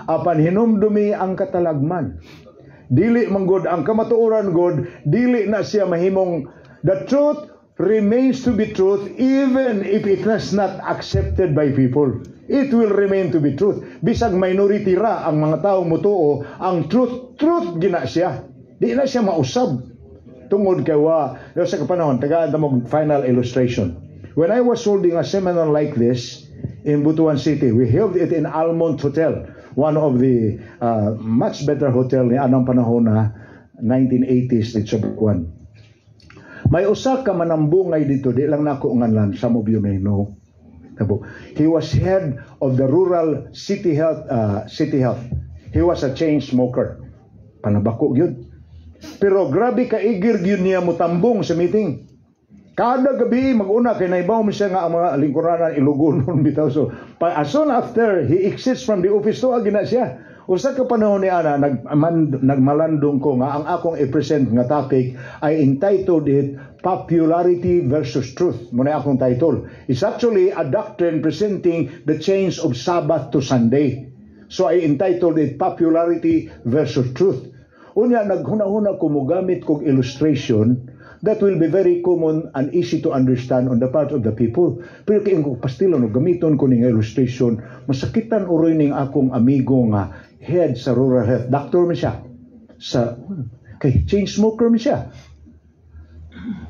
apan hinumdumi ang katalagman. Dili manggod ang kamatuoran god, dili na siya mahimong, the truth remains to be truth even if it is not accepted by people. It will remain to be truth. Bisag minority ra ang mga tao mutuo, ang truth gina siya. Di na siya mausab. Tungod kay sa kapanahon, tagaan ta mo final illustration. When I was holding a seminar like this in Butuan City, we held it in Almond Hotel, one of the much better hotel ni anong panahon na 1980s ni Chabuan. May usa ka manambungay dito, di lang nako nganlan, some of you may know. He was head of the rural city health. He was a chain smoker. Panabako yun. Pero grabe kaigir yun niya mutambong sa meeting. Kada gabi mag-una kay naibaw mo siya nga ang mga lingkuranan ilugunon bitaw. So as soon after he exits from the office to agina siya. Usa ka panahon ni ana nagmalandong ko nga ang akong i-present nga topic I entitled it Popularity versus Truth. Muna akong title. It's actually a doctrine presenting the change of Sabbath to Sunday. So I entitled it Popularity versus Truth. Unya naghuna-huna ko mogamit kog illustration that will be very common and easy to understand on the part of the people. Pero kaya kong pastilon o gamiton ko ning illustration, masakitan uroy ning akong amigo nga head sa rural health. Doctor man siya. Kay chain smoker man siya.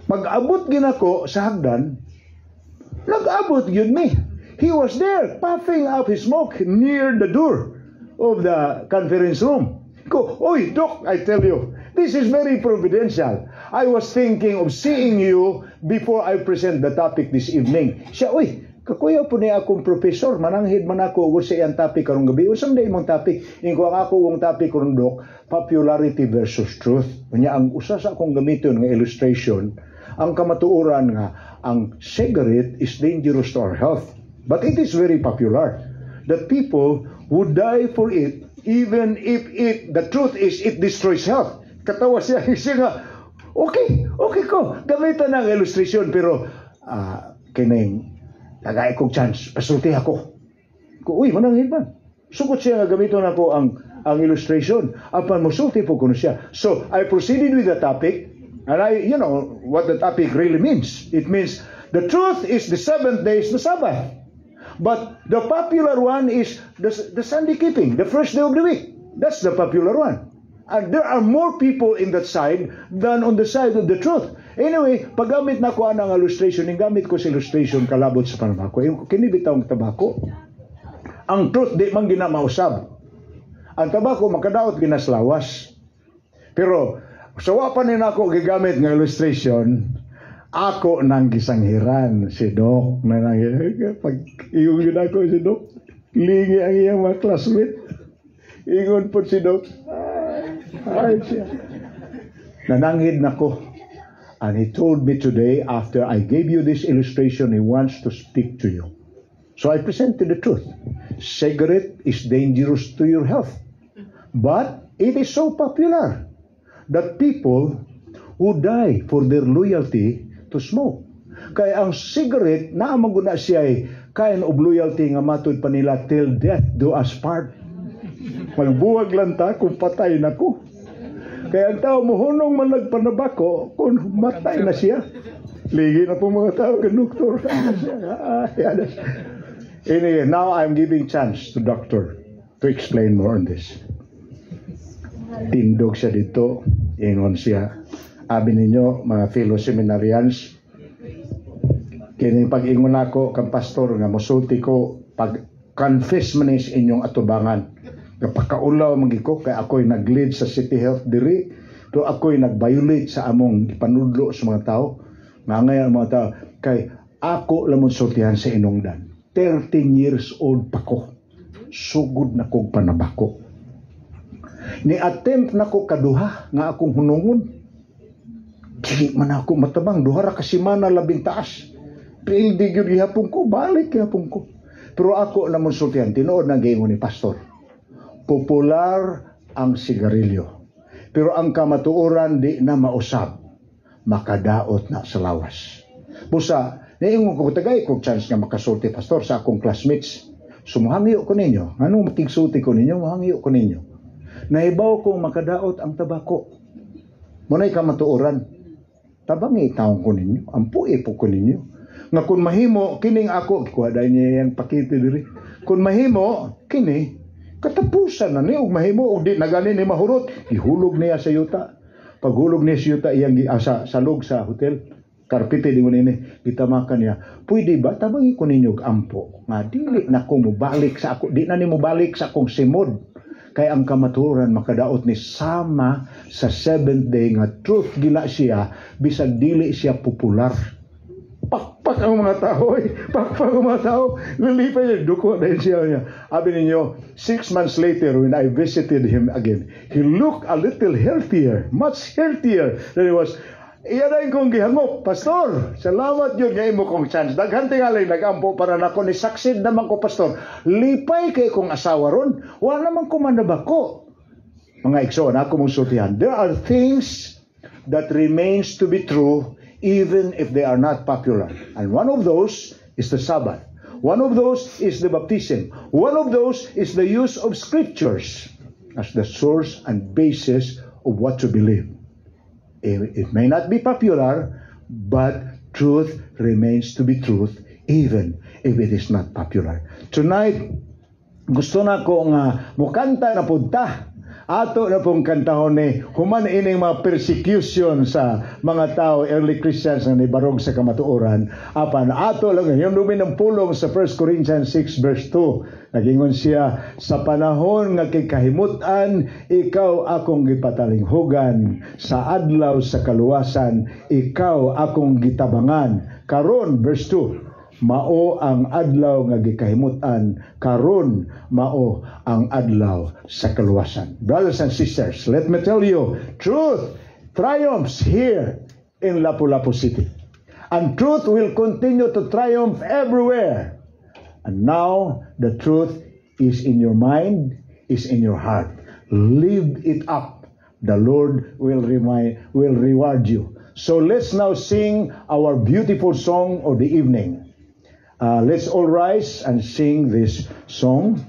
Mag-abot ginako sa hagdan, nag-abot yun me. He was there, puffing up his smoke near the door of the conference room. Ko, oy, Doc, I tell you, this is very providential. I was thinking of seeing you before I present the topic this evening. Siya, oy, kakuya po niya akong professor, mananghid man ako sa iyang topic karong gabi. Usang day mong topic, ingko ang ako ang topic karong Doc, popularity versus truth. Kanya ang usa sa akong gamiton nga illustration, ang kamatuoran nga ang cigarette is dangerous to our health. But it is very popular that people would die for it even if the truth is it destroys health. Katawa siya nga, okay ko, gamitan ng illustration pero kining tagay kong chance, pasulti ako. Uy, mananghin man. Sukot siya nga gamiton ako ang illustration. Apan musulti po ko na siya. So, I proceeded with the topic and you know what the topic really means. It means the truth is the 7th day is the Sabbath. But the popular one is the Sunday keeping, the first day of the week. That's the popular one. And there are more people in that side than on the side of the truth. Anyway, paggamit na ko ang illustration, yung gamit ko sa illustration kalabot sa panabako. Yung kinibitaw ng tabako. Ang truth, di man ginamausab. Ang tabako, makadaot ginaslawas. Pero, sawa pa nila ako gigamit ng illustration, ako nang gisanghiran si Doc. Pag iyon ako si Doc, lingi ang iyang mga classmate. Ingon po si Doc. Ay siya. Nananghid na ko. And he told me today, after I gave you this illustration, he wants to speak to you. So I presented the truth. Cigarette is dangerous to your health. But it is so popular that people who die for their loyalty to smoke. Kaya ang cigarette, naamaguna siya kind of loyalty nga matod pa nila till death do us part. Magbuwag lang ta kung patay na ko. Kaya ang tao mohunong malagpanabako kung matay na siya. Ligi na po mga tao ka doktor. Anyway, now I'm giving chance to doctor to explain more on this. Tindog siya dito. Ingon siya. Abi ninyo, mga fellow seminarians, kini pag-ingon ako kang pastor nga mosulti ko pag-confess man is inyong atubangan. Kapakaulaw magiko kay ako'y nag-lead sa City Health diri, to ako'y nag-violate sa among ipanudlo sa mga tao. Nga ngayon mga tao, kay ako lamon sultihan sa inungdan. 13 years old pa ko. Sugod na kog panabako. Ni-attempt na ko kaduha nga akong hunungon. Dili man ako matabang, duha ra ka semana labing taas. Hindi gyud gihapon ko, balik gihapon ko. Pero ako na monsultihan, tinuod na gingon ni pastor. Popular ang sigarilyo. Pero ang kamatuoran di na mausab. Makadaot na sa lawas. Busa, naingon ko tagay kog chance nga makasulti pastor sa akong classmates. So muhangyo ko ninyo. Anong tigsulti ko ninyo? Muhangyo ko ninyo. Nahibaw kong makadaot ang tabako. Muna'y kamatuoran. Tabangi taong ko ninyo. Ampuy po ko ninyo. Nga kung mahimo, kining ako. Kuha dahil niya yung pakiti diri. Kung mahimo, kini, katapusan na niya. Mahimo, o di nagani ni mahurot. Ihulog niya sa yuta. Paghulog niya sa yuta, iyang sa log sa hotel. Karpite di mo nini, gitamakan niya. Pwede ba, tabangi ko ninyo ampo. Nga, dili na ko mubalik sa ako. Di na ni mubalik sa akong simod. Kaya ang kamaturan makadaot ni sama sa 7th day nga truth gila siya, bisag dili siya popular. Pakpak ang mga tao. Pakpak ang mga tao. Lilipay niya, duko dahil siya niya. Abi ninyo, 6 months later when I visited him again, he looked a little healthier, much healthier than he was. Iya na kong gihangop, Pastor, salamat yun nga imo kong chance. Daghan tingalay nagampo para nako ni succeed naman ko, Pastor. Lipay kay kong asawa ron. Wala naman ko manabako. Mga igsoon, ako mong sutihan. There are things that remains to be true even if they are not popular. And one of those is the Sabbath. One of those is the baptism. One of those is the use of scriptures as the source and basis of what to believe. It may not be popular, but truth remains to be truth even if it is not popular. Tonight, gusto na ko nga mukanta na punta. Ato na pong kantahon ni human ining mga persecution sa mga tao, early Christians na nibarog sa kamatuoran. Apan ato lang yung dumi ng pulong sa 1 Corinthians 6 verse 2. Nagingon siya, sa panahon nga kay kahimutan, ikaw akong gipatalinghugan. Sa adlaw sa kaluwasan, ikaw akong gitabangan. Karon, verse 2. Mao ang adlaw nga gikahimutan, karon mao ang adlaw sa kaluwasan. Brothers and sisters, let me tell you, truth triumphs here in Lapu-Lapu City. And truth will continue to triumph everywhere. And now the truth is in your mind, is in your heart. Live it up. The Lord will reward you. So let's now sing our beautiful song of the evening. Let's all rise and sing this song.